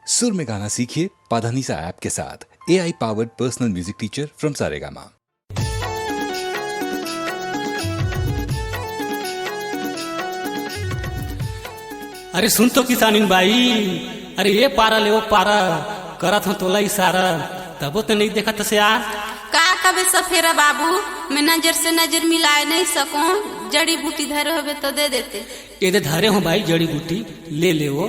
सुर में गाना सीखिए पाधानीसा ऐप के साथ। AI powered personal music teacher from Saregama. अरे सुन तो किसानिन बाई, अरे ये पारा ले वो पारा करत हूँ तोला इशारा, तबो तो नहीं देखा तसे यार। का कबे सफेरा बाबू, मैं नजर से नजर मिलाए नहीं सकूं, जड़ी बूटी धरे होबे तो दे देते। ये दे धरे हो भाई जड़ी बूटी, ले ले वो।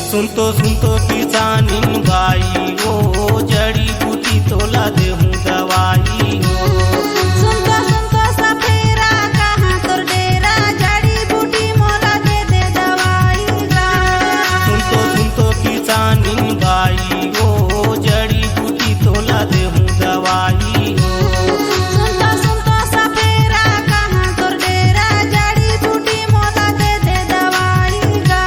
सुन तो किसानिन बाई ओ जड़ी बूटी तोला देहूं दवाई हो। सुन तो सफेरा कहाँ तोर डेरा, जड़ी बूटी मोला दे दे दवाई गा। सुन तो किसानिन बाई ओ जड़ी बूटी तोला देहूं दवाई हो। सुन तो सफेरा कहाँ तोर डेरा, जड़ी बूटी मोला दे दे दवाई गा।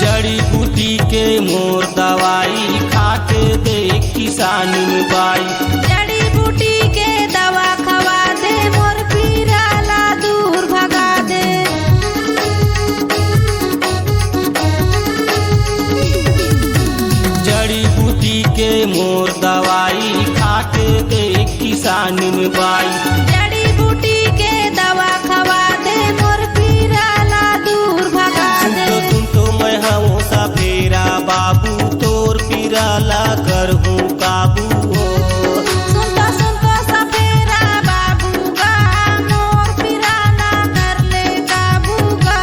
जड़ी बूटी के मोर दवाई खाके दे किसानिन बाई। जड़ी बूटी के दवा खवा दे, मोर पीरा ला दूर भगा दे। जड़ी बूटी के मोर दवाई खाके दे किसानिन बाई। जड़ी बूटी के दवा खवा दे, मोर पीरा ला दूर भगा दे। सुन तो मैं हूँ सफेरा बाबू, तोर पीरा ला कर हूँ काबू हो। सुन तो सफेरा बाबू गा, मोर पीरा ला कर ले काबू गा।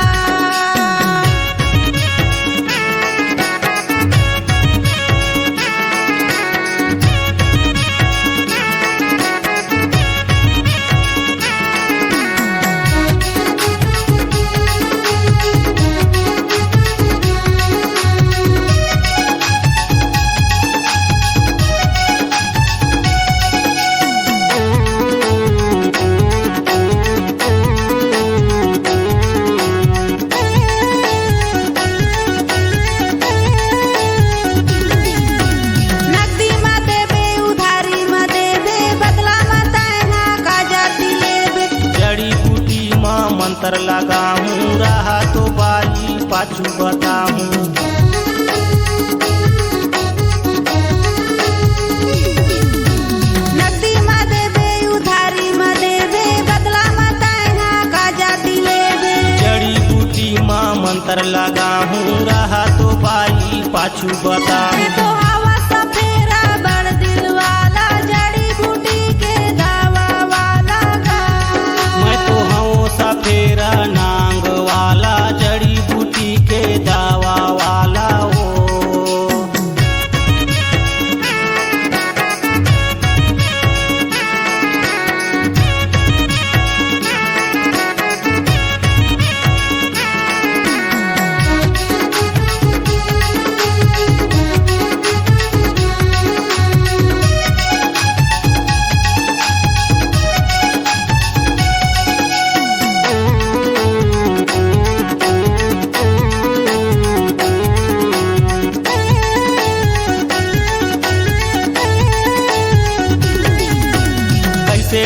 नकदी मा देबे उधारी मा देबे, बदला मा ताइना का जाति लेबे। जड़ी बूटी माँ मंत्र लगाऊं, रहा तो बाई पाछू बताऊं। नकदी मा देबे उधारी मा देबे, बदला मा ताइना का जाति लेबे। जड़ी बूटी माँ मंत्र लगाऊं, रहा तो बाई पाछू बताऊं। मैं तो हवा सफेरा बड़ दिल वाला, जड़ी बूटी के दवा वाला गा। मैं तो हूँ सफेरा नांग वाला, जड़ी बूटी के दवा वाला हो।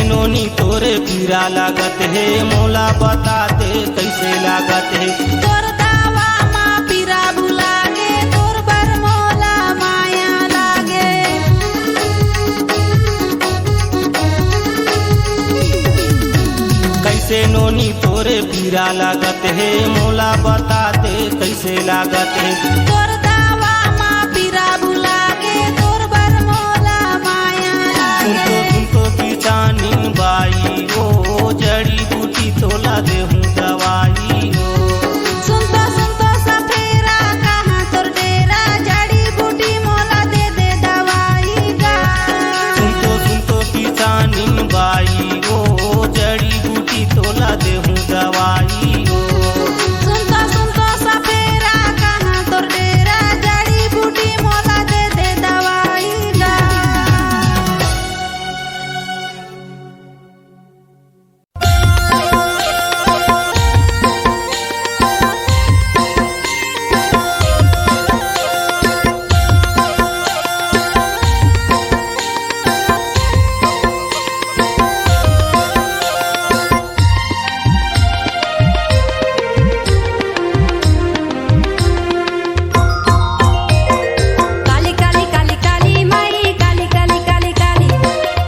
नोनी तोरे पीरा लागत है, मोला बता दे कैसे लागत है। तोर दावा माँ पीरा भुला गे, तोर हीरा लागत है, मोला बता दे कैसे लागत है। तोर दावा मा पीरा बुला के तोर बर मोला माया लागे। सुनतो किसानी बाई ओ जड़ी बूटी तोला देहूँ दवाई ओ। सुनतो सफेरा कहाँ तोर डेरा जड़ी बूटी मोला दे दे दवाई गा। सुनतो किसानी बाई ओ जड़ी बूटी तोला देहूँ दवाई ओ। सुनतो सफेरा कहाँ तोर डेरा जड़ी बूटी मोला दे दे दवाई गा। काली काली काली काली माई काली काली काली काली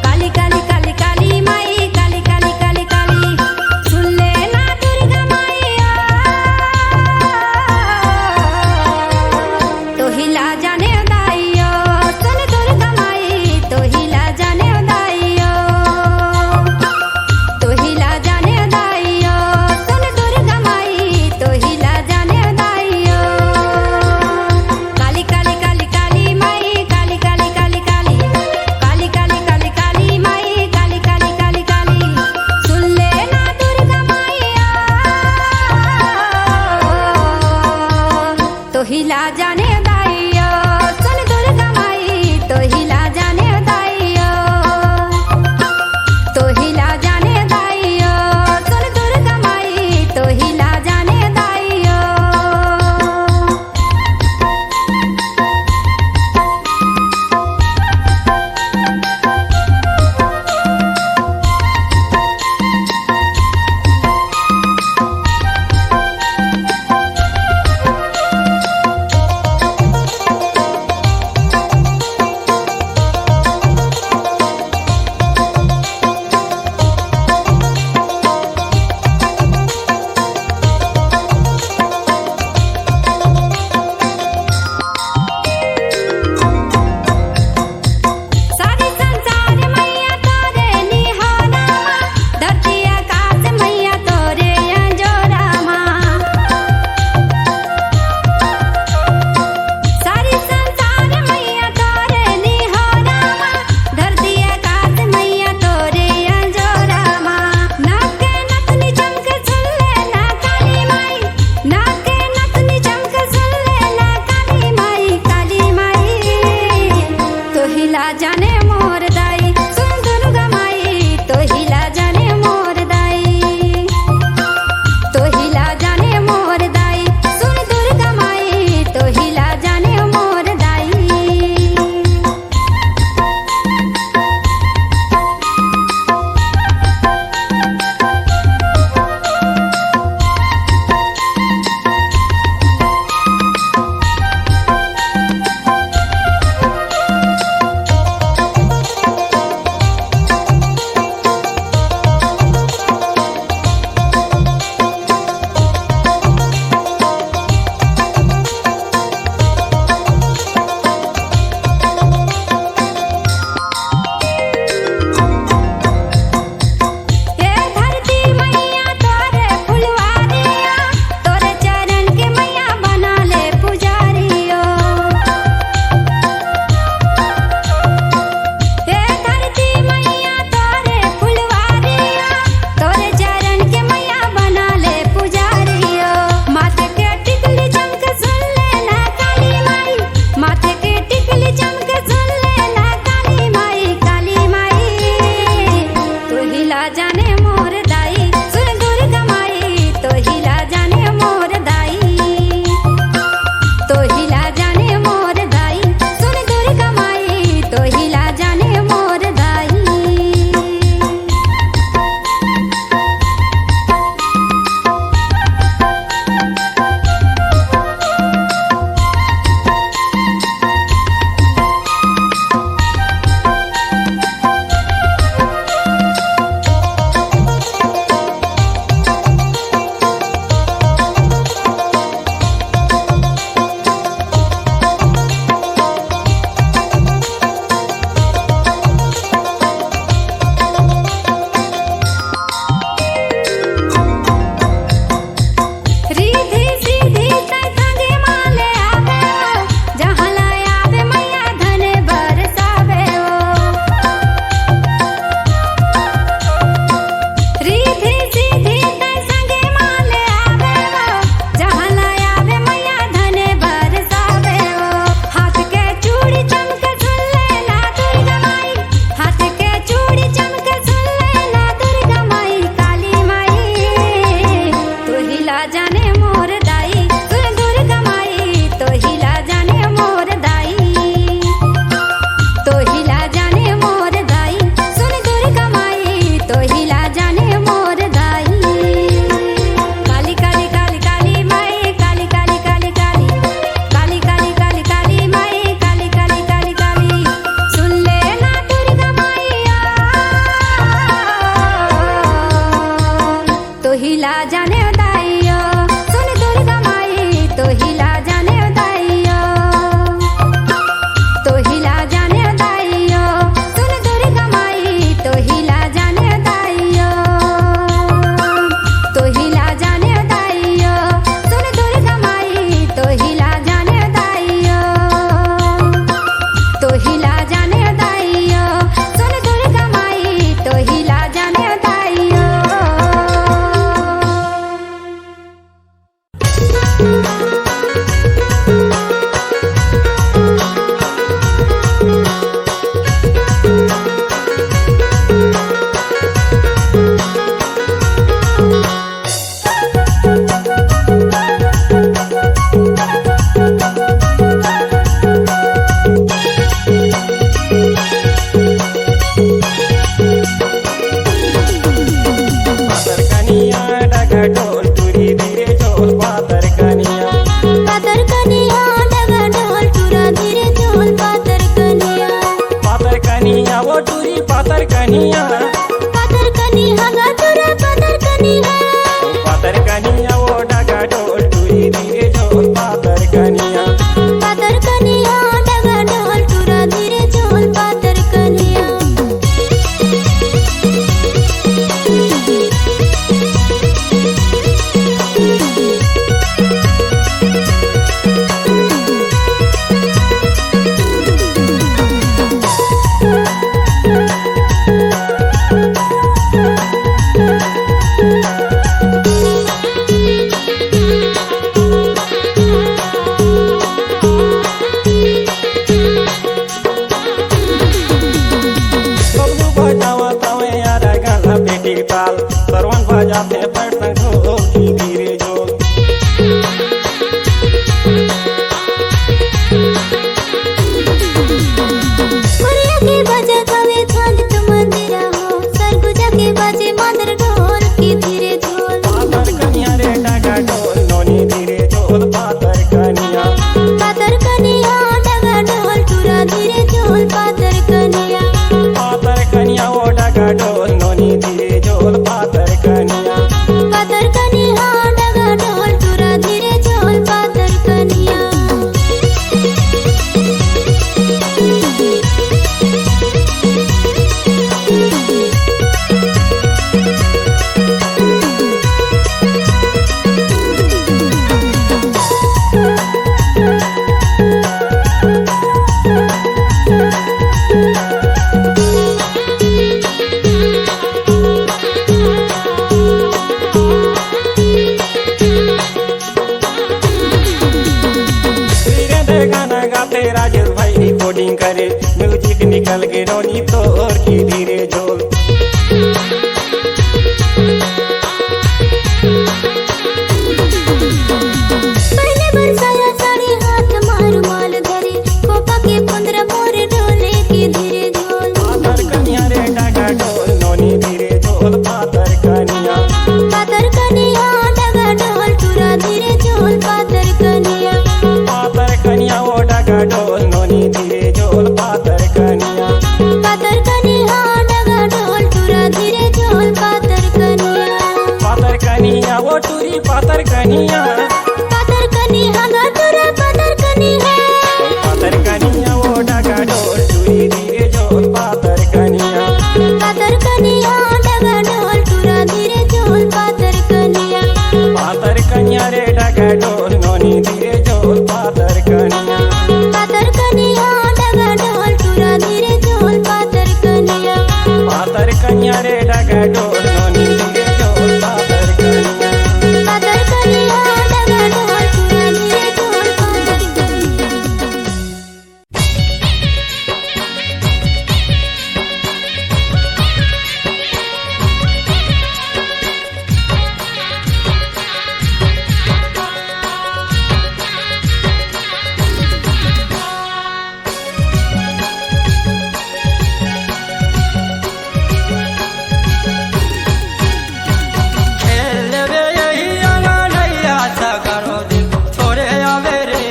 काली काली काली काली माई काली काली काली काली सुन ले ना दुर्गा माईया तो हिला जाने दाइयो सुन दुर्गा माई तो हिला जाने दाइयो तो हिला जाने दाइयो सुन दुर्गा माई तो हिला जाने दाइयो काली काली काली काली माई काली काली काली काली काली काली काली काली माई काली काली काली काली सुन ले ना दुर्गा माईया तो हिला जाने दाइयो सुन दुर्गा माई तो हिला जाने दाइयो तो हिला जाने दाइयो सुन दुर्गा माई तो हिला जाने दाइयो। के राजेश भाई रिकॉर्डिंग करे म्यूजिक निकल के रोनी तोर की धीरे झोल। पहले बरसाया साड़ी हाथ मार माल धरे कोपा के 15 मोर डोले के धीरे झोल। पातर कनिया रे डागा ढोल नोनी धीरे झोल पातर कनिया। पातर कनिया डगा ढोल टूरा धीरे झोल पातर कनिया। पातर कनिया ओ डागा ढोल नोनी धीरे झोल पातर कनिया। पातर कनिया डगा ढोल टूरा धीरे झोल पातर कनिया। पातर कनिया ओ टूरी पातर कनिया। पातर कनिया गा टूरा पातर कनिया। पातर कनिया ओ डागा ढोल टूरी धीरे झोल पातर कनिया। पातर कनिया डगा ढोल टूरा धीरे झोल पातर कनिया। पातर कनिया रे डागा ढोल नोनी धीरे झोल पातर कनिया। पातर कनिया डगा ढोल टूरा धीरे झोल पातर कनिया। पातर कनिया रे डागा ढोल नोनी धीरे झोल पातर कनिया। पातर कनिया डगा ढोल टूरा धीरे झोल पातर कनिया। खेलबे यही अंगनैया सगरो दिन छोड़े आवे रे।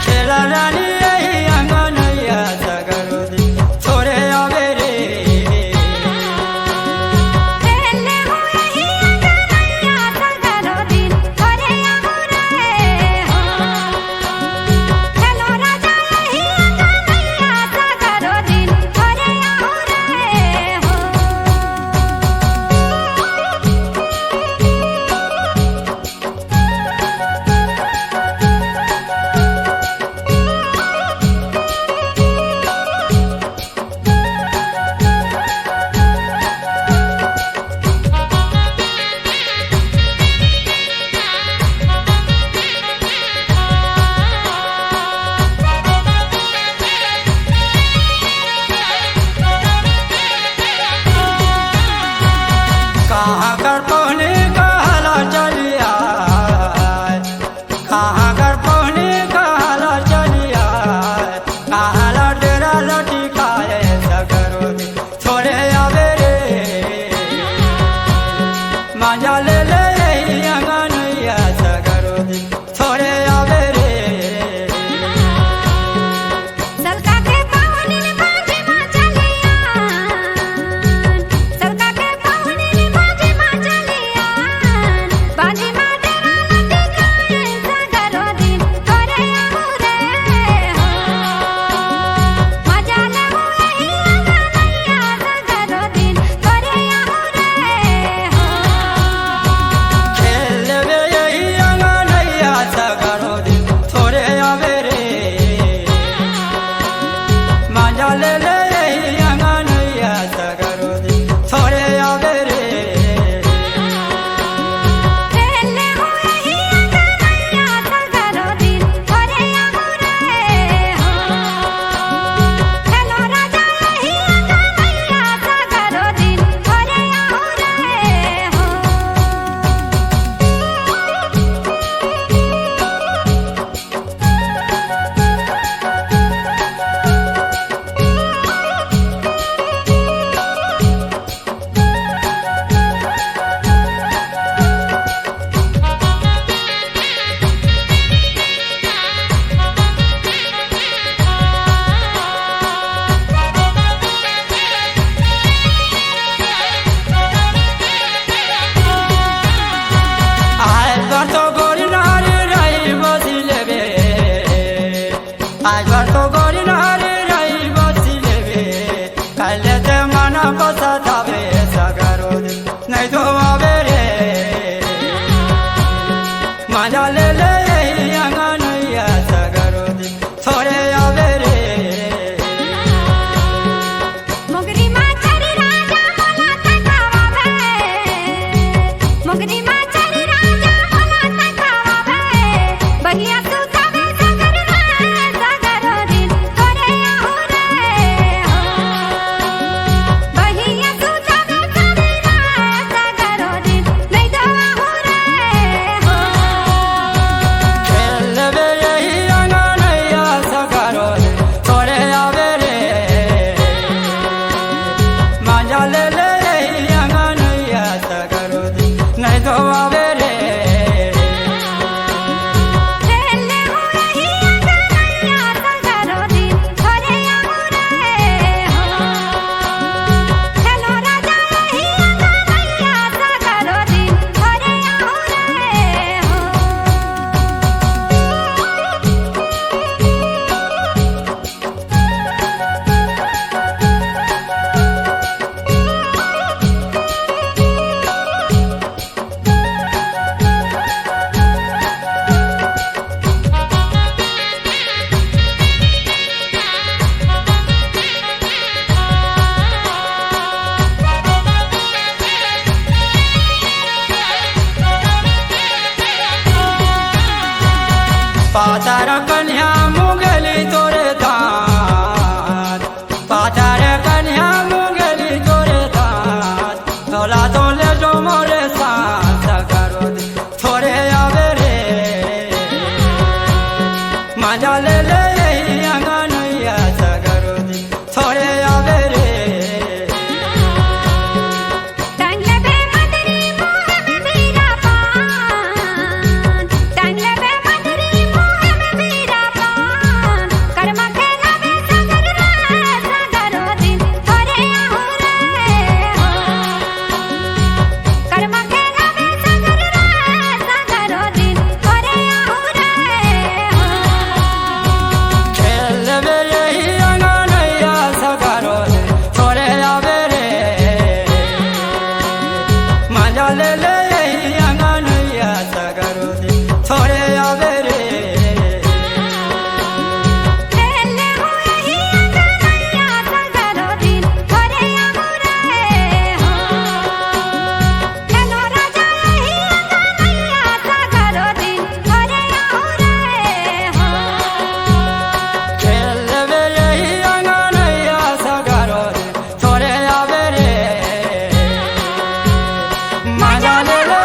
खेला रानी यही अंगनैया सगरो दिन छोड़े आवे रे। खेले हुए ही अंगनैया सगरो दिन छोड़े आवे रे हो। खेलो राजा यही अंगनैया सगरो दिन छोड़े आवे रे हो। कहाँ कर पहुने कहला चलिया। कहाँ कर पहुने कहला चलिया। कहला डेरा लटी खाए सगरो दिन छोड़े आवे रे। मजा ले ले यही अंगनैया सगरो दिन छोड़े आवे रे। सलका के पावनी बाजे मां चलिया। सलका के पावनी बाजे मां चलिया। बाजे मां डेरा लटी खाए सगरो दिन छोड़े आवे रे हो। मजा ले हुए ही अंगनैया सगरो दिन छोड़े आवे रे हो। खेलबे यही अंगनैया सगरो दिन छोड़े आवे रे। मजा ले ले यही अंगनैया सगरो दिन छोड़े आवे रे। खेले हुए ही अंगनैया सगरो दिन छोड़े आवे रे हो। खेलो राजा यही अंगनैया सगरो दिन छोड़े आवे रे हो। आज बार तो गोरी नारी रही बसी लेबे। आज बार तो गोरी नारी रही बसी लेबे। काले ते मना बसा जावे सगरो दिन नहीं तो आवे रे। मजा ले ले यही अंगनैया सगरो दिन छोड़े आवे रे। मोगरी मां चली राजा मोला तकावे। मोगरी मां चली राजा मोला तकावे। बहिया सुतावे पातार कन्या मुगली तोरे दांत पातार कन्या मुगली तोरे दांत तोला तोले जो मोरे साथ करो दे थोड़े आवे रे मजा ले ले अंगनैया करो दे थोड़े आवे रे टांगले बे मदरी मोह में बीरा पान टांगले बे मदरी मोह में बीरा पान कर्मा खेला बे सगर दिन थोड़े आहू रे कर्मा खेला बे सगर दिन थोड़े आहू रे खेल मेरे ही अंगनैया करो दे थोड़े आवे रे मजा ले ले अंगनैया करो दे थोड़े आवे रे खेले हुए ही अंगनैया सगरो दिन थोड़े आहू रे खेलो राजा ही अंगनैया सगरो दिन थोड़े आहू रे खेल मेरे ही अंगनैया करो दे थोड़े आवे रे मजा ले ले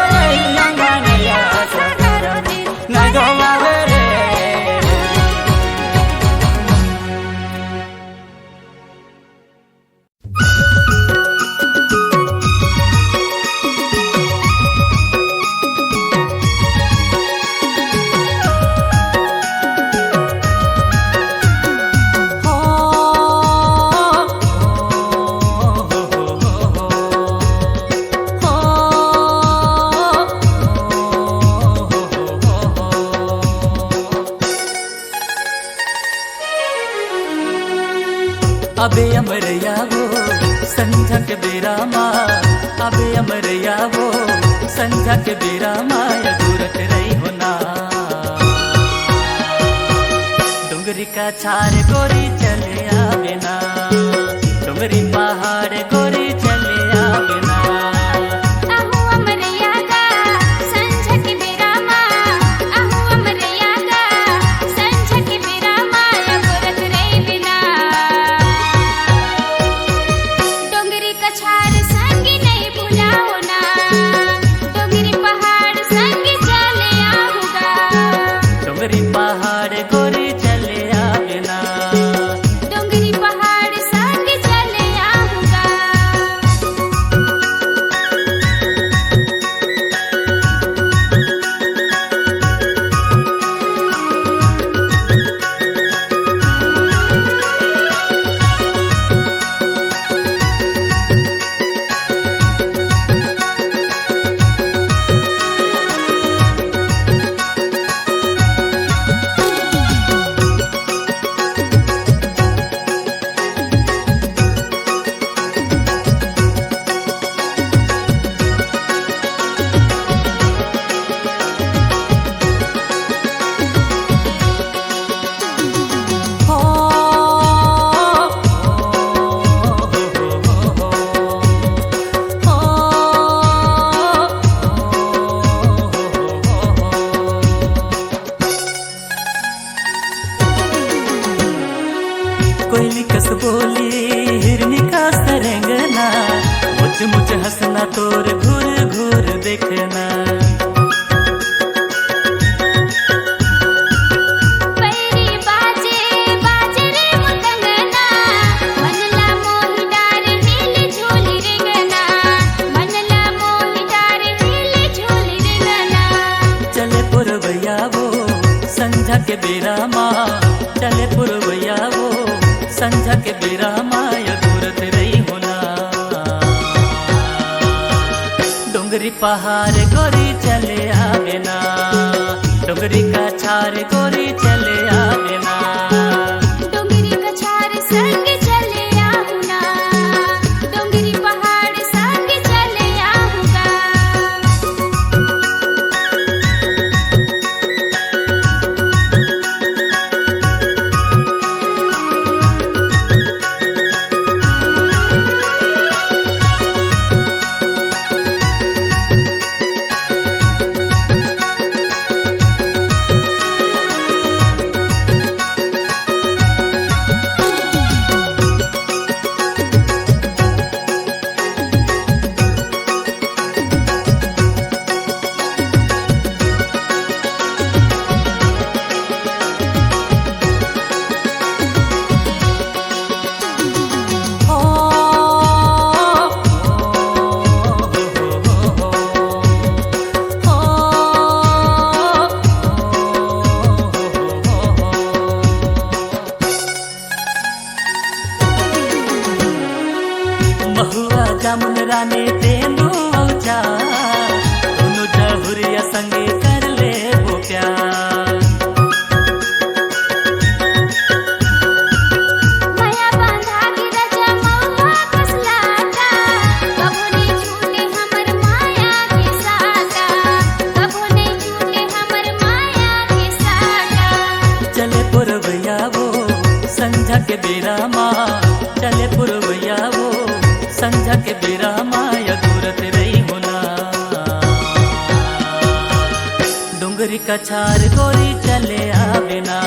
अंगनैया सगरो दिन नहीं तो आवे रे अबे अमरया वो संझा के बेरा माँ अबे अमरया वो संझा के बेरा माया दूरत रही होना डुंगरी का छार गोरी चले आवे ना डुंगरी पहाड़ गोरी चले आवे ना आहू अमरैया गा संझा के बेरा माँ आहू अमरैया गा संझा के बेरा माया गोरत रही बिना डोंगरी कछार संगी नहीं भुलाओ ना डोंगरी पहाड़ संगी चले आहूगा डुंगरी पहाड़ गोरी चले आवे ना डोंगरी पहाड़ संगी चले आहूगा कोयली कस बोली हिरनी का सरंगना मुझ मुझ हंसना तोर घूर घूर देखना पैरी बाजे बाजे रे मुतंगना मनला मोहि डार हिले झोली रेंगना मनला मोहि डार हिले झोली रेंगना चले पुरवैया वो संझा के बेरा माँ चले पुरवैया वो संझा के बेरा माया दूरत रही होना डोंगरी पहाड़ गोरी चले आवे ना डोंगरी का छार गोरी चले आवे ना डोंगरी कछार संग चले आहूना डोंगरी पहाड़ संग चले आहूगा रानी तेंदू औचा दोनों जहुरिया संगे कर ले वो प्यार माया बांधा की रजा मौला कसलाता कबो नहीं छूटे हमर माया के साटा कबो नहीं छूटे हमर माया के साटा चले पुरवैया वो संझा के बेरा माँ चले पुरवैया वो संझा के बेरा माया दूरत रही होना डोंगरी का छार गोरी चले आवे ना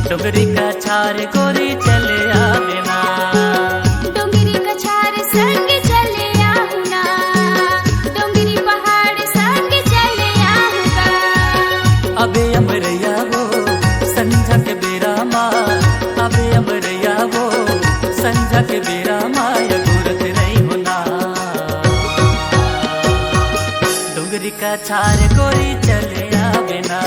डोंगरी का छार गोरी चले आवे ना डोंगरी कछार संग चले आऊंगा डोंगरी पहाड़ संग चले आऊंगा अबे अमरैया वो संझा के बेरा माँ अबे अमरैया वो संझा के बेरा माया दूरत रही होना डोंगरी का छार गोरी चले आवे ना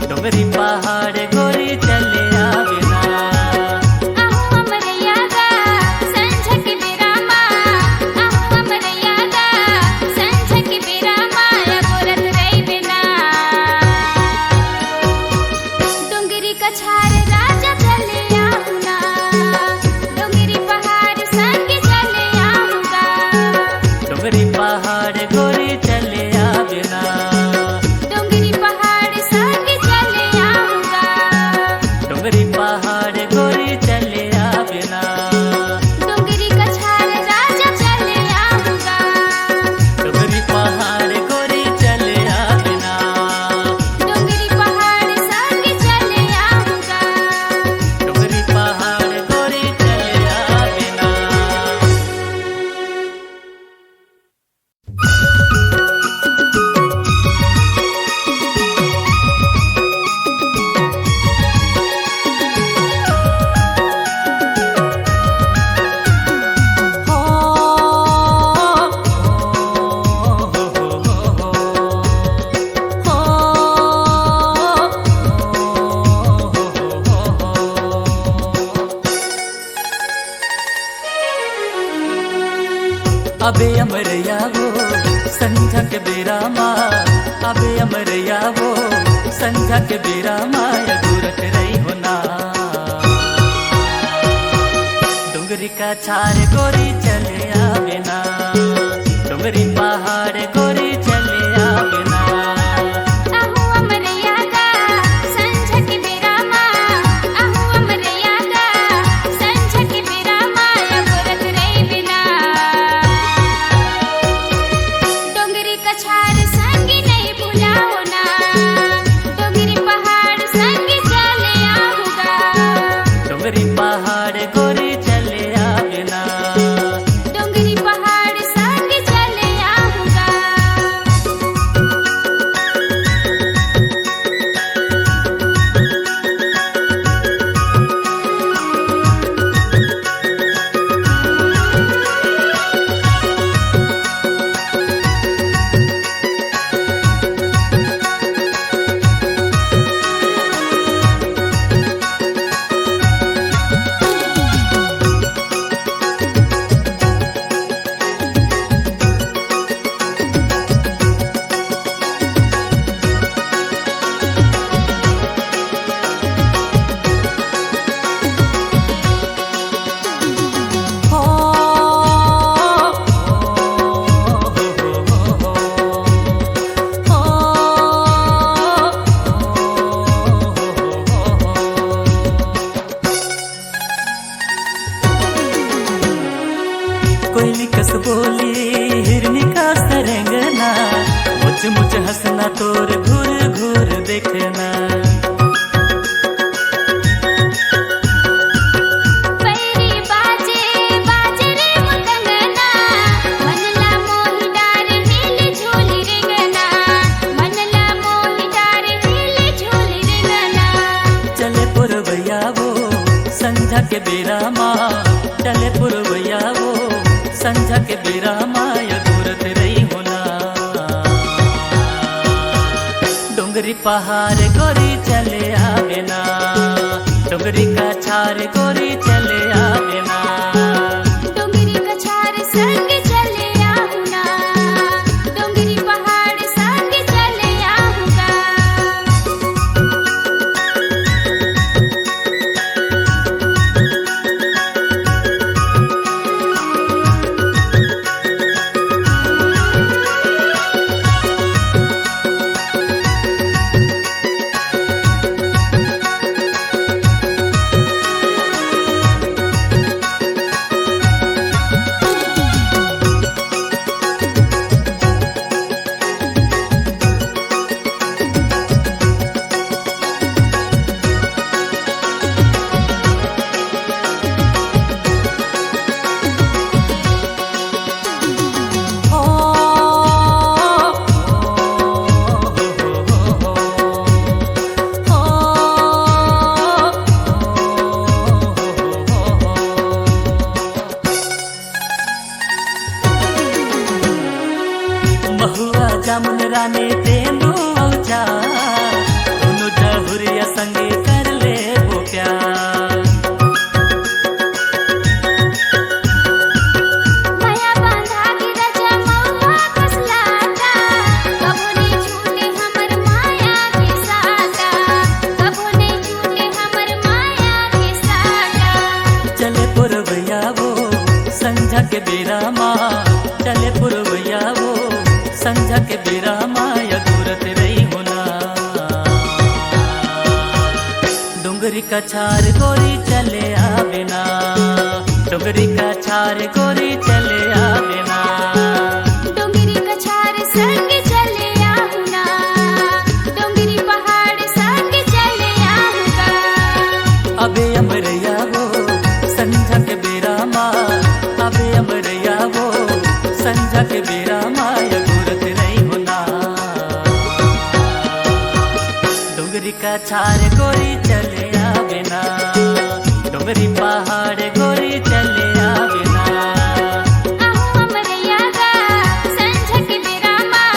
डोंगरी पहाड़ गोरी चले आवे ना आहू अमरैया गा संझ के बेरा माँ आहू अमरैया गा संझ के बेरा माया गोरत रही बिना डोंगरी कछार राजा चले आऊंगा डोंगरी पहाड़ संग चले आऊंगा डोंगरी पहाड़ गोरी चले आवे ना डोंगरी पहाड़ संग चले आऊंगा डोंगरी पहाड़ गोरी चले आवे ना डोंगरी कछार राजा चले आऊंगा डोंगरी पहाड़ गोरी चले आवे ना डोंगरी पहाड़ संग चले आऊंगा डोंगरी पहाड़ गोरी चले आवे ना अबे अमरैया वो संझा के बेरा माँ अबे अमरैया वो संझा के बेरा माया दूरत रही होना डोंगरी का छार गोरी चले आवे ना डोंगरी पहाड़ गोरी चले आवे ना आहू अमरैया गा संझ के बेरा माँ आहू अमरैया गा संझ के बेरा माया गोरत रही बिना डोंगरी कछार संग नहीं भुलाओ ना डोंगरी पहाड़ संग चले आऊंगा डोंगरी पहाड़ गोरी चले आवे ना डोंगरी पहाड़ संग चले आऊंगा कोयली कस बोली हिरनी का सरंगना मुझ मुझ हंसना तोर घूर घूर देखना पैरी बाजे बाजे रे मुतंगना मनला मोहि डार हिल झूली रेंगना मनला मोहि डार हिल झूली रेंगना चले पुरवैया वो संझा के बेरा माँ चले पुरवैया वो संझा के बेरा माया दूरत रही होना डोंगरी पहाड़ गोरी चले आवे ना डोंगरी का छार गोरी चले आवे ना डोंगरी कछार संग चले रानी तेनू औचा दोनों जहुरिया संगे कर ले वो प्यार माया बांधा की रजा मौआ कसलाता कबो नहीं छूटे हमर माया के साटा कबो नहीं छूटे हमर माया के साटा चले पुरवैया वो संझा के बेरा माँ चले पुरवैया वो संझा के बेरा माया दूरत रही होना डुंगरी का छार गोरी चले आवे ना डुंगरी का छार गोरी चले आवे ना डोंगरी कछार संग चले आऊना डोंगरी पहाड़ संग चले आऊंगा अबे अमरैया वो संझा के बेरा माँ अबे अमरैया वो संझा के बेरा माया दूरत रही होना डुंगरी का छार गोरी चले आवे ना डुंगरी पहाड़ गोरी चले आवे ना आहू अमरैया गा संझ के बेरा माँ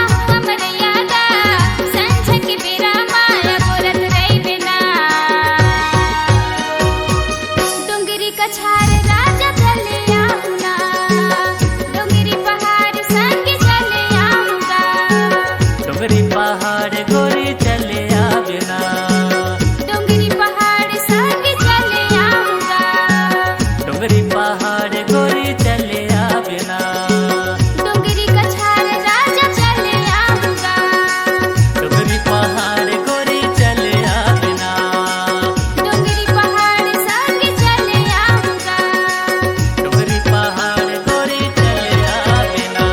आहू अमरैया गा संझ के बेरा माया गोरत रही बिना डोंगरी कछार राजा चले आऊना डोंगरी पहाड़ संग चले आऊंगा डुंगरी पहाड़ गोरी चले आवे ना डोंगरी पहाड़ संग चले आऊंगा डुंगरी पहाड़ गोरी चले आवे ना डोंगरी कछार राजा चले आऊंगा डुंगरी पहाड़ गोरी चले आवे ना डोंगरी पहाड़ संग चले आऊंगा डुंगरी पहाड़ गोरी चले आवे ना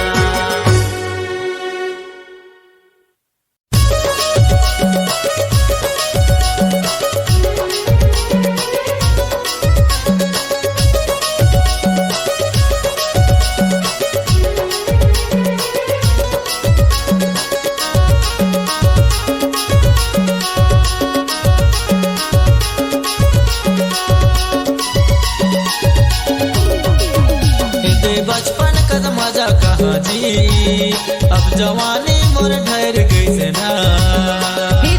दे बचपन का मजा कहाँ जी अब जवानी मोर ठहर गई से ना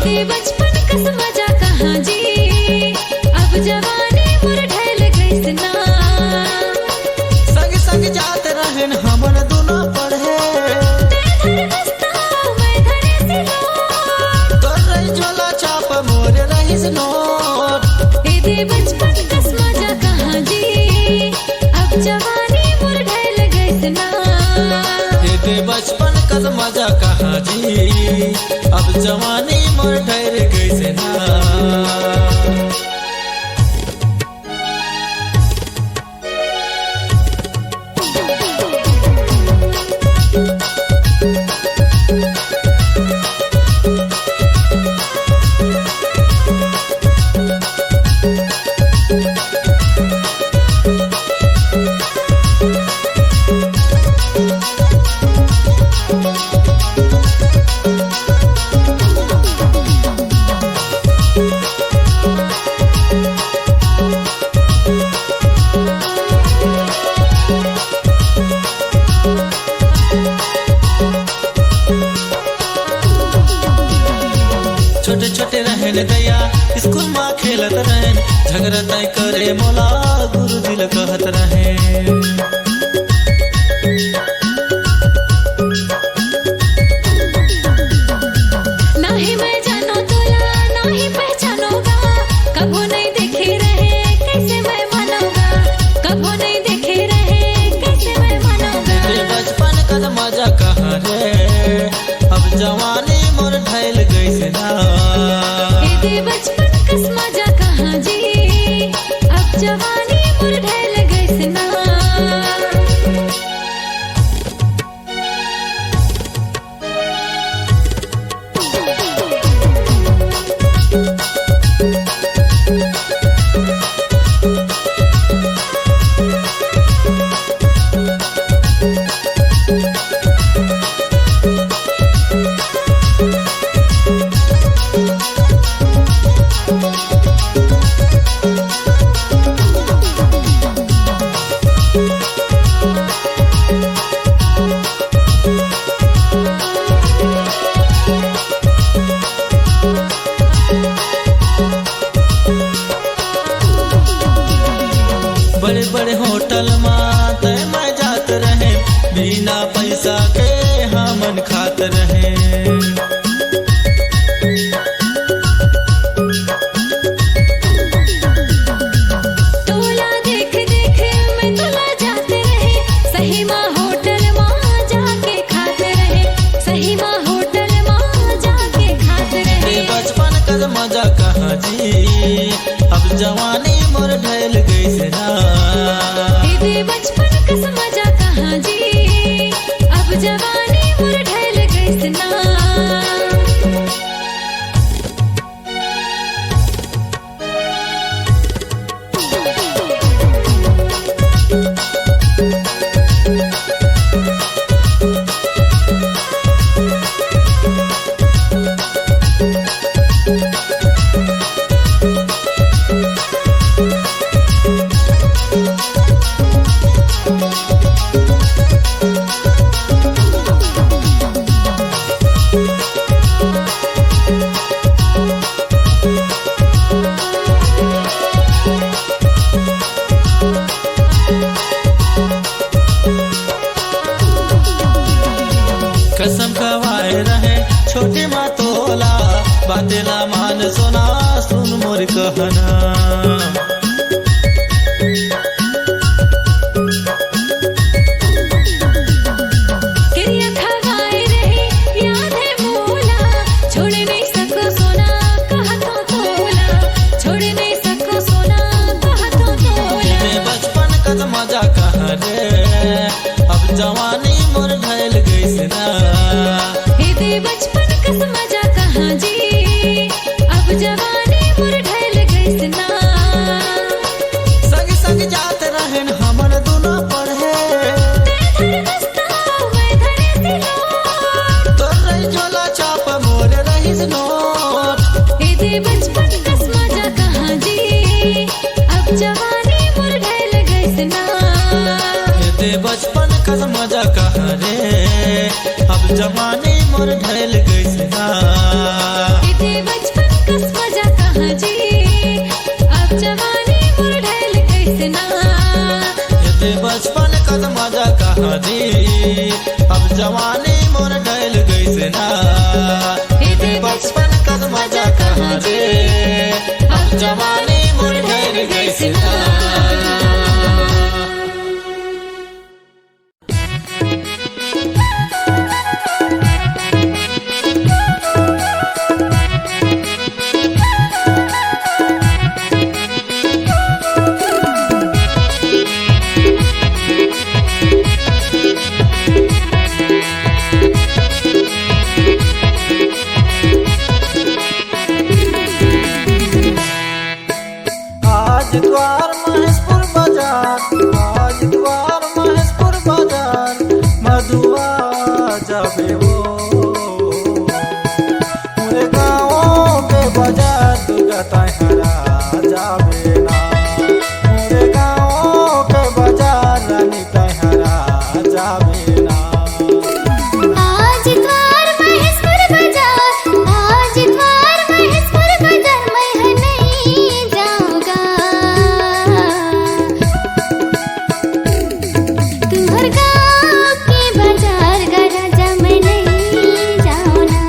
दे बचपन कस मजा कहाँ जी अब जवानी मोर ढल गई सना संग संग जात रहन हमन दोनों पढ़े धर हंसता मैं धरे से लो तोर रही झोला छाप मोर रही से नोट दे बचपन कस मजा कहाँ जी अब जवानी मोर ढल गई सना दे बचपन का मजा कहाँ जी अब जवानी मोर ठहर गई से ना छोटे छोटे रहन दैया स्कूल में खेलत रहन झगड़ा तय करे मोला गुरु दिल कहत रहे नाही मैं जानो तोला नाही पहचानोगा कबो नहीं देखे रहे कैसे मैं मानोगा कबो नहीं देखे रहे कैसे मैं मानोगा दे बचपन का मजा कहाँ रे अब जवानी मोर ढल गई से ना दे बचपन कस मजा कहाँ जी अब जवानी मोर ढल गई सना बड़े बड़े होटल में तय मैं जात रहे, बिना पैसा के हमन खात रहे। तोला देख देख मैं तोला जाते रहे, सही माँ होटल माँ जाके खाते रहे, सही माँ होटल माँ जाके खाते रहे। बचपन का मजा कहाँ जी, अब जवानी मोर ढल गई से ना। दे बचपन का मजा कहाँ जी, अब जवानी मोर ढल गई से ना। कसम खवाए रहे छोटे माँ तोला, बातेला मान सोना सुन मोर कहना। क्रिया खवाए रहे याद है मोला, छोड़ नहीं सको सोना कहा तो तोला, छोड़ नहीं सको सोना कहा तो तोला। बचपन का मजा कहाँ रे, अब जवानी मोर ढल गई से ना। दे बचपन का मजा कहाँ जी, अब जवानी मोर ढल गई से ना। संग संग जात रहन हमन दोनों पढ़े, तेरे धर मस्ता मैं धरे सिलोट, तोर रही झोला चाप मोर रही नोट। दे बचपन का मजा कहाँ जी, अब जवानी मोर ढल गई से ना। दे बचपन का मजा कहाँ रे, अब जवानी मोर ढल गई से ना। दे बचपन का मजा कहाँ जी, अब जवानी मोर ढल गई से ना। दे बचपन का मजा कहाँ जी, अब जवानी मोर ढल गई से ना। दे बचपन का मजा कहाँ रे, अब जवानी मोर ढल गई से ना। आज द्वार महेशपुर बाजार, आज द्वार महेशपुर बाजार, मधुआ जाबे हो पूरे गाँव के बाजार, दुर्गा तहरा जाबे ना। पूरे गाँव के बाजार रानी तहरा जाबे ना। आज द्वार महेशपुर बाजार, आज द्वार महेशपुर बाजार, मैं नहीं जाऊंगा। तुम्हार गाँव के बाजार का राजा मैं नहीं जाऊंगा।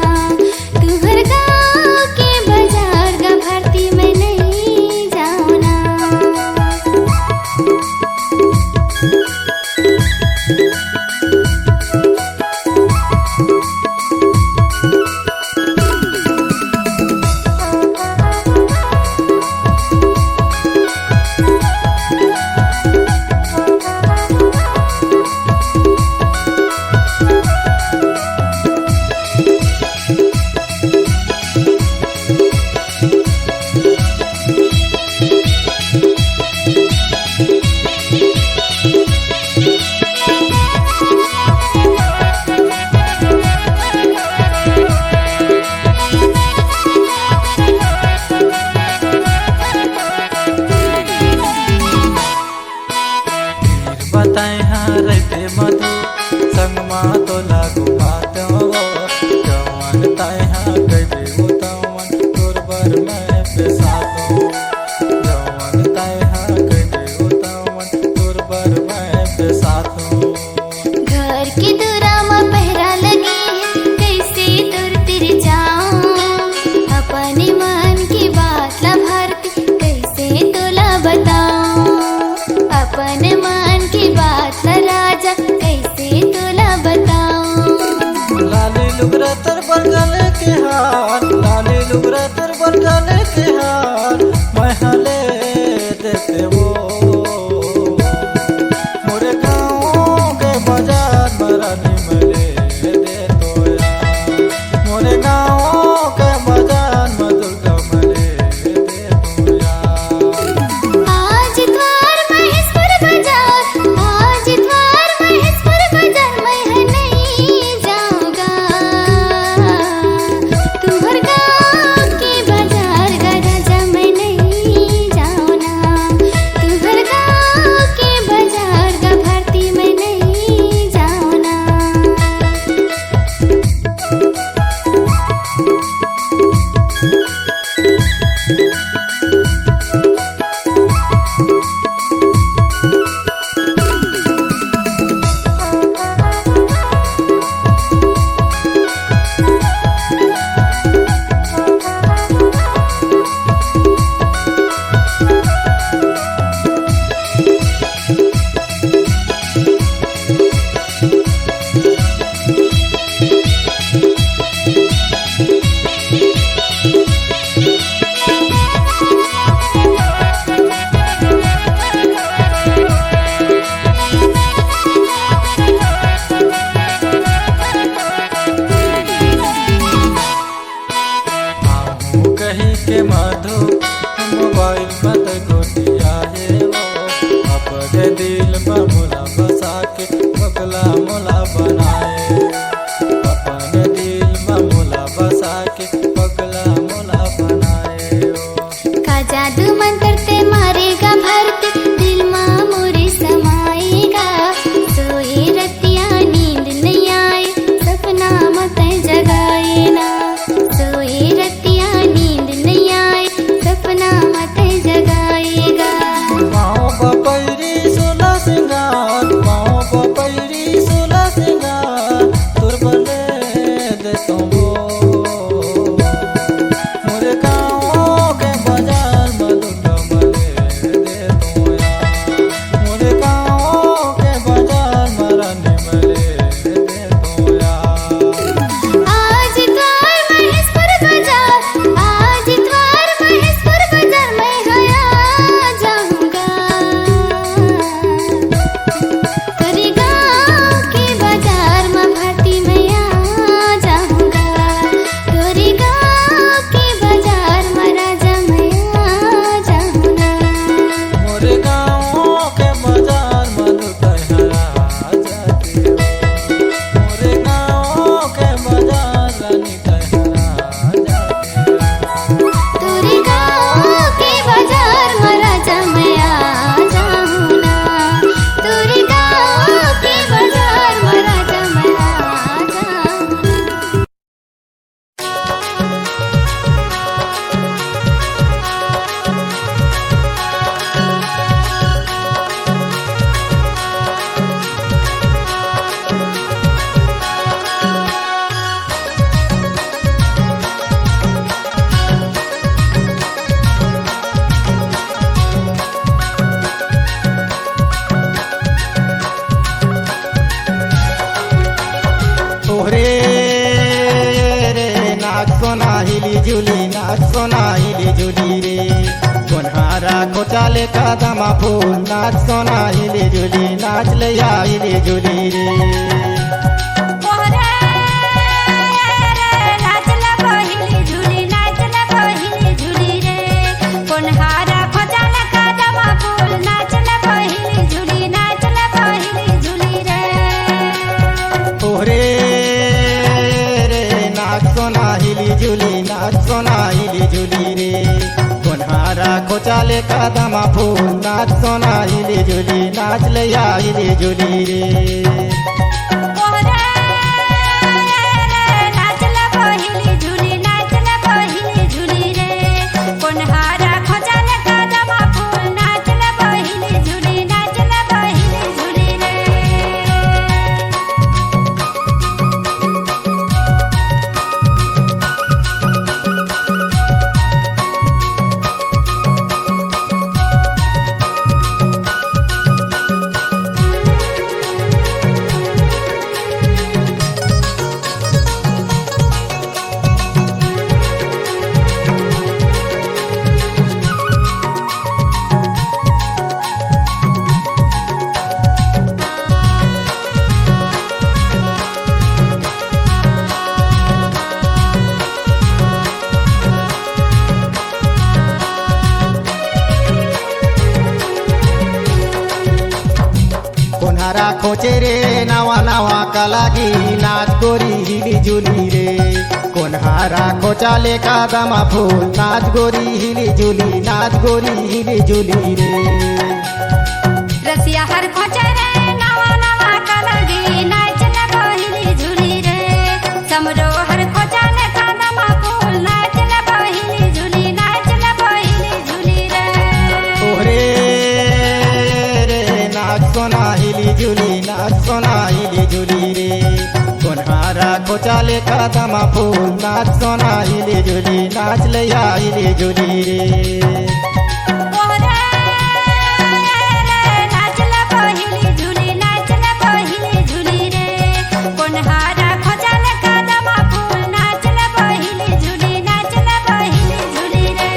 तुम्हार गाँव के बाजार का भारती मैं नहीं जाऊंगा। जादू मंत्र ते मारेगा भरत दिल माँ मोरे समाएगा सोए रतिया नींद नहीं आए सपना मत जगाए ना सोए रतिया नींद नहीं आए सपना मत जगाएगा पाँव पपैरी सोलह सिंगार पाँव पपैरी सोलह सिंगार तोर बले दे तुमको मोरे गाँव के बाजार मलुका मले दे तुया मोरे गाँव के बाजार मरानी मले दे तुया आज द्वार महेशपुर बाजार आज द्वार महेशपुर बाजार मैं गया जाऊंगा तेरे गाँव के बाजार में भाती मैं आ जाऊंगा तेरे गाँव के बाजार में राजा मैं आ जाऊंगा मोरे गाँव के बाजार मलुका हरा जाती हो मोरे गाँव के बाजार रानी कहरा जाती हो तेरे गाँव के बाजार में राजा मैं आ जाऊंगा तेरे गाँव के बाजार में राजा मैं आ जाऊंगा तोहरे रे नाच सोना हिली झुली नाच सोना हिली झुली रे कोन्हारा कोचाले कादमा फूल नाच सोना हिली झुली नाच लिया हिली झुली रे मोहरे नाचला पहिली झुली नाचला पहिली झुली रे कोन्हारा खोजाला कादमा फूल नाचला पहिली झुली नाचला पहिली झुली रे तोहरे रे नाच सोना हिली झुली नाच सोना हिली झुली रे कोन्हारा कोचाले कादमा फूल नाच सोना हिली झुली नाच लिया हिली झुली रे मोहरे नाचला पहिली झुली नाचला पहिली झुली रे कोन्हारा खोजाला कादमा फूल नाचला पहिली झुली नाचला पहिली झुली रे कोन्हारा खोचे रे नावा नावा कलागी नाच गोरी हिली झुली रे कोन्हारा खोचाले कादमा फूल नाच गोरी हिली झुली नाच गोरी हिली झुली रे रसिया हर खोचे रे नवा नवा कलगी नाचला पहिली झुली रे समरो हर खोचाले कादमा फूल नाचला पहिली झुली नाचला पहिली झुली रे तोहरे रे नाच सोना हिली झुली नाच सोना हिली झुली रे कोन्हारा कोचाले कादमा फूल नाच सोना हिली झुली नाच लिया हिली झुली रे मोहरे नाचला पहिली झुली नाचला पहिली झुली रे कोन्हारा खोजाला कादमा फूल नाचला पहिली झुली नाचला पहिली झुली रे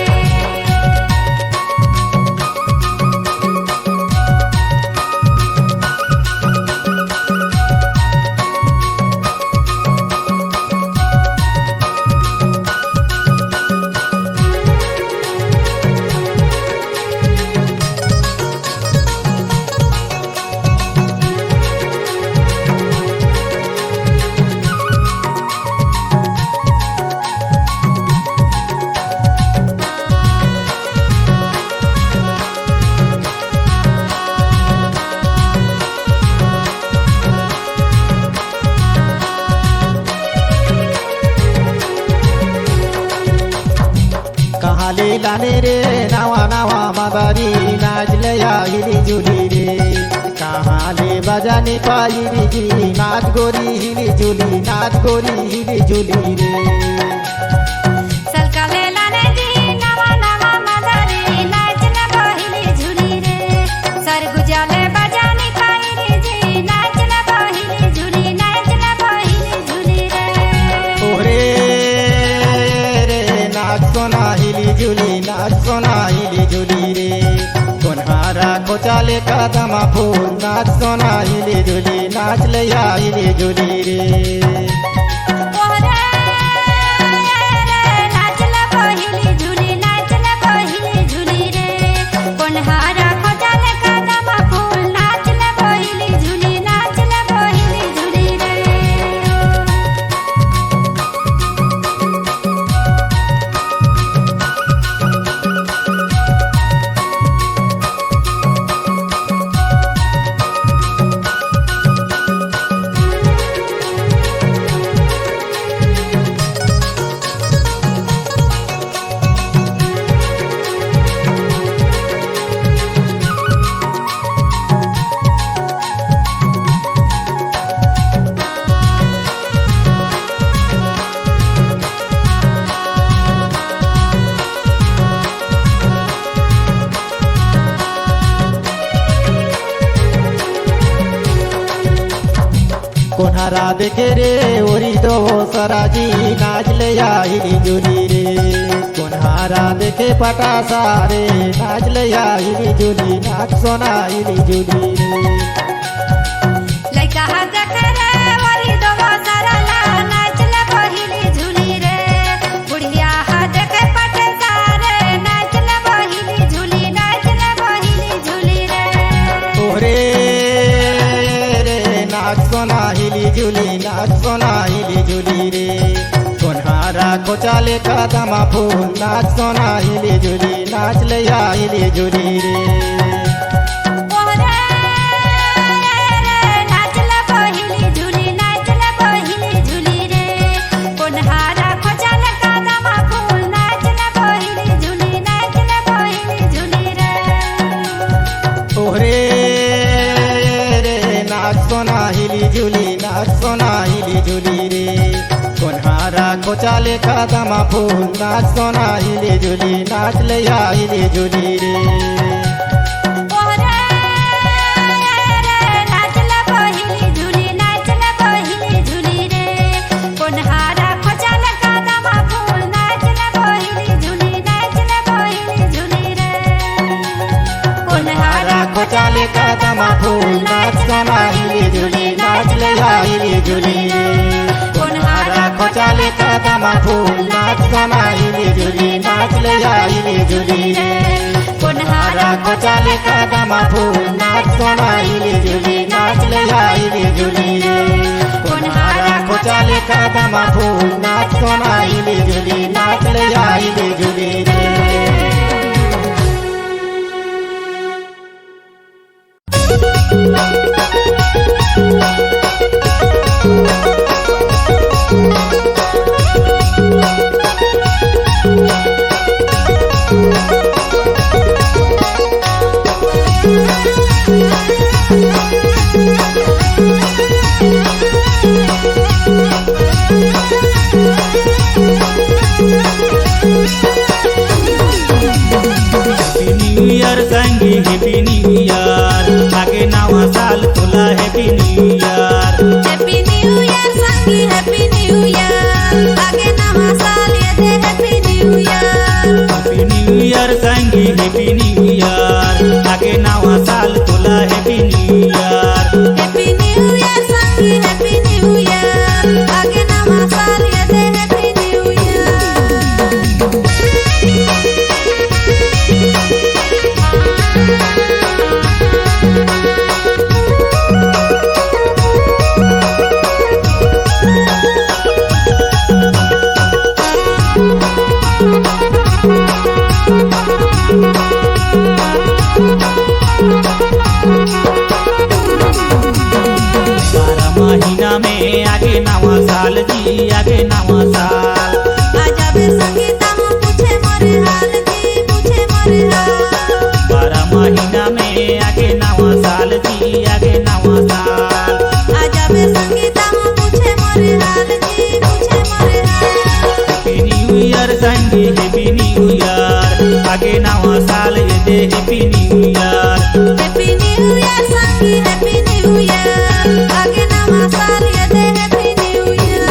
लाने रे नावा नावा मदारी नाचले हिली झुली रे कहाँ ले बजानी पाई रे जी नाच गोरी हिली झुली नाच गोरी हिली झुली रे सलकाले लाने दी नवा नवा मदारी नाचना पहिली झुली रे सरगुजाले बजानी पाई रे जी नाचना पहिली झुली रे ओरे रे नाच सोना हिली झुली नाच सोना हिली झुली रे कोन्हारा कोचाले कदम फूल नाच सोना हिली झुली नाच ले हिली झुली रे ओरे नाचला पहिली झुली रे कोन्हारा खोजाले कदम फूल नाचला पहिली झुली रे कोन्हारा देखे रे ओरी दो सराजी नाच ले हिली झुली रे कोन्हारा देखे पटा सारे नाच ले हिली झुली नाच सोना हिली झुली रे लइका हाथ करे वरी दो सरला नाचला पहिली झुली रे बुढ़िया हाथ के पटे सारे नाचला पहिली झुली रे ओरे रे नाच सोना हिली झुली रे कोन्हारा कोचाले कदम फूल नाच सोना हिली झुली नाच ले हिली झुली रे ओरे नाचला पहिली झुली रे कोन्हारा खोजाले कदम फूल नाचला पहिली झुली रे ओरे रे नाच सोना हिली झुली रे कोन्हारा कोचाले कदम फूल नाच सोना हिली झुली नाच ले हिली झुली रे ओरे नाचला पहिली झुली रे कोन्हारा खोजाले कदम फूल नाचला पहिली झुली रे कोन्हारा कोचाले कदम फूल नाच सोना हिली झुली नाच ले हिली झुली रे कोन्हारा कोचाले कदम फूल नाच सोना हिली झुली नाच ले हिली झुली रे कोन्हारा कोचाले कदम फूल नाच सोना हिली झुली नाच ले हिली झुली रे कोन्हारा कोचाले कदम फूल नाच सोना हिली झुली नाच ले हिली झुली रे न्यू ईयर संगी हैप्पी न्यू ईयर आगे नवा साल तुला happy new year happy new year संगी हैप्पी न्यू ईयर आगे नवा साल येते हैप्पी न्यू ईयर संगी हैप्पी न्यू ईयर आगे नवा साल तुला happy new year happy new year संगी हैप्पी न्यू ईयर आगे नवा साल येते हैप्पी न्यू ईयर दे happy new year. Happy new year संगी हैप्पी न्यू ईयर आगे नवा साल ये दे हैप्पी न्यू ईयर।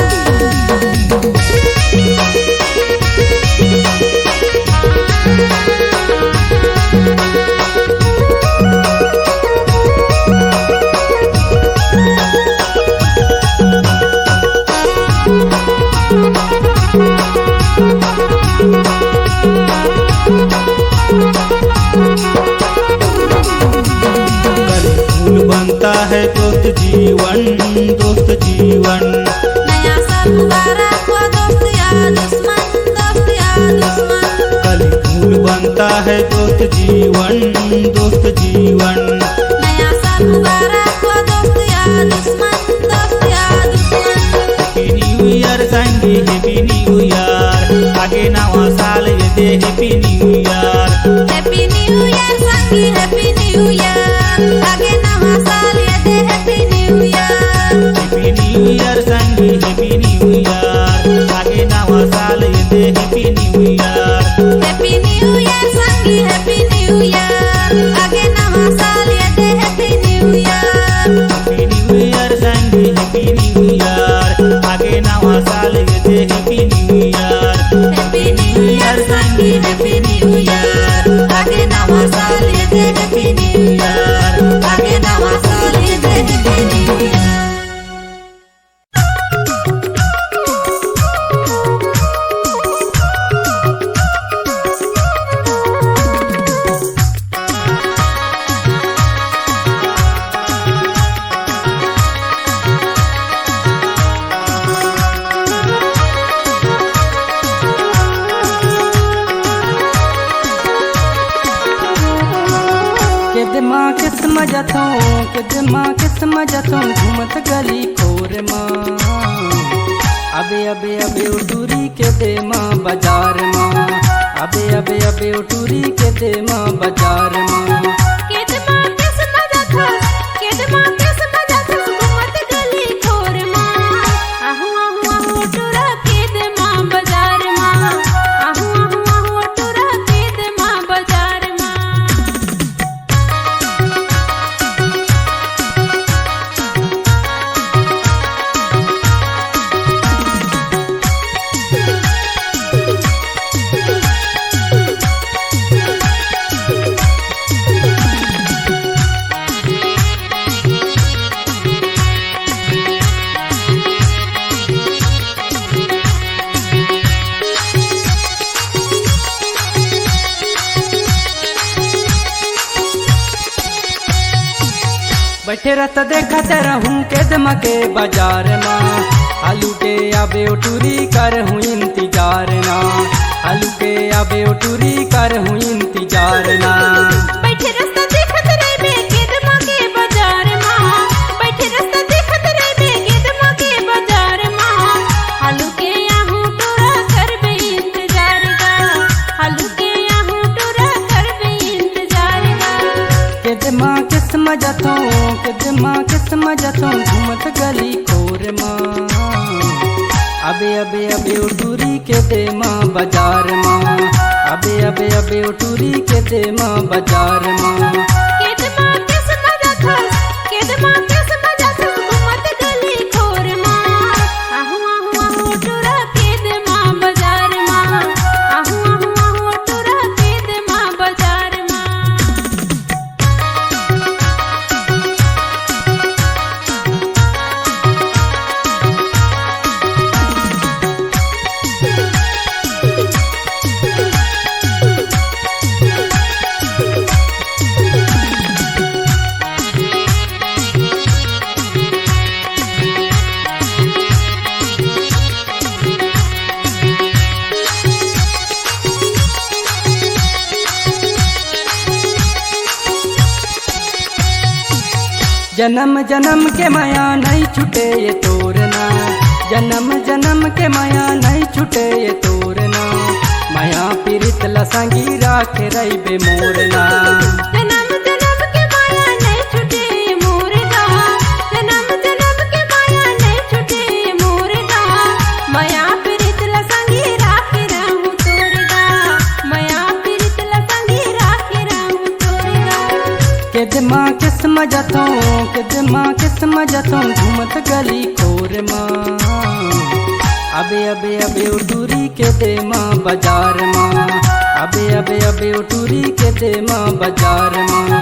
फूल बनता है दोस्त जीवन, दोस्त जीवन। नया साल मुबारक हो दोस्त या दुश्मन, दोस्त या दुश्मन। कल फूल बनता है दोस्त जीवन, दोस्त जीवन। नया साल मुबारक हो दोस्त या दुश्मन, दोस्त या दुश्मन। हैप्पी न्यू ईयर संगी हैप्पी न्यू ईयर आगे नवा साल ये दे happy new year. Happy new year संगी हैप्पी न्यू ईयर आगे नवा साल ये दे happy new year. Happy new year संगी हैप्पी न्यू ईयर आगे नवा साल ये दे happy new year. Happy new year संगी हैप्पी न्यू ईयर आगे नवा साल ये दे happy new year. Happy new year संगी हैप्पी न्यू ईयर आगे नवा साल ये दे happy new year. Happy new year संगी हैप्पी न्यू ईयर आगे नवा साल ये दे हैप्पी न्यू ईयर आगे नवा साल ये दे हैप्पी न्यू ईयर। किस मजतों के दिमा किस मजतों घूमत गली खोर माँ। अबे अबे अबे उटूरी के दे माँ बाजार माँ। अबे अबे अबे उटूरी के दे माँ बाजार माँ। केदमा किस मजतों केदमा किस मजतों घूमत गली खोर माँ। आहू आहू आहू टुरा केदमा बाजार माँ। आहू आहू आहू टुरा केदमा बाजार माँ। बैठे रहत देखत रहूं के दमा के बाजार माँ। आलू के आबे उटूरी कर हूँ इंतजार ना। आलू के आबे उटूरी कर हूँ इंतजार ना। बैठे रास्ता देखत रहे बे केदमा के बाजार माँ। बैठे रास्ता देखत रहे बे केदमा के बाजार माँ। आलू के आहू टुरा करबे इंतजार गा। आलू के आहू टुरा करबे इंतजार गा। के दमा किस मजतों के दमा किस मजतों घूमत गली खोर माँ। अबे अबे अबे उटूरी के दे माँ बाजार माँ। अबे अबे अबे उटूरी के दे माँ बाजार माँ। केदमा किस मजतों केदमा किस मजतों घूमत गली खोर माँ। आहू आहू आहू टुरा केदमा बाजार माँ। आहू आहू आहू टुरा केदमा बाजार माँ। जन्म जन्म के माया नहीं छूटे ये तोरना। जन्म जन्म के माया नहीं छूटे ये तोरना। माया पीरित लसंगी राखे रही बे मोरना। जन्म जन्म के माया नहीं छूटे मोरगा। जन्म जन्म के माया नहीं छूटे मोरगा। माया पीरित लसंगी राखे रहूं तोरगा। माया पीरित लसंगी राखे रहूं के दिमाग के समझतो के दिमाग के समझतो घूमत गली खोर माँ अबे अबे अबे उटूरी के दे माँ बाजार माँ अबे अबे अबे उटूरी के दे माँ बाजार माँ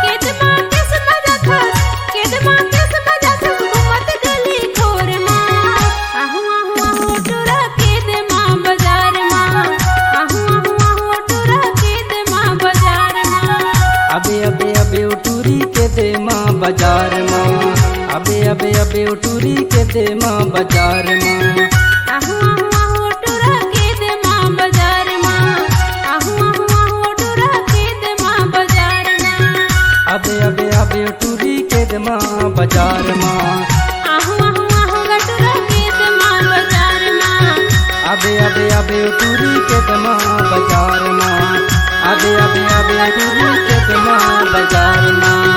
के दिमाग के समझतो के दिमाग के समझतो घूमत गली खोर माँ आहू आहू आहू टुरा के दे माँ बाजार माँ आहू आहू आहू टुरा के दे माँ बाजार माँ अबे अबे अबे उटूरी के दे माँ बाजार माँ अबे अबे अबे उटूरी के दे माँ बाजार माँ आहू आहू आहू टुरा के दे माँ बाजार माँ आहू आहू आहू टुरा के दे माँ बाजार माँ अबे अबे अबे उटूरी के दे माँ बाजार माँ आहू आहू आहू गटुरा के दे माँ बाजार माँ अबे अबे अबे उटूरी के दे माँ बाजार माँ अबे अबे अबे उटूरी के दे माँ बाजार माँ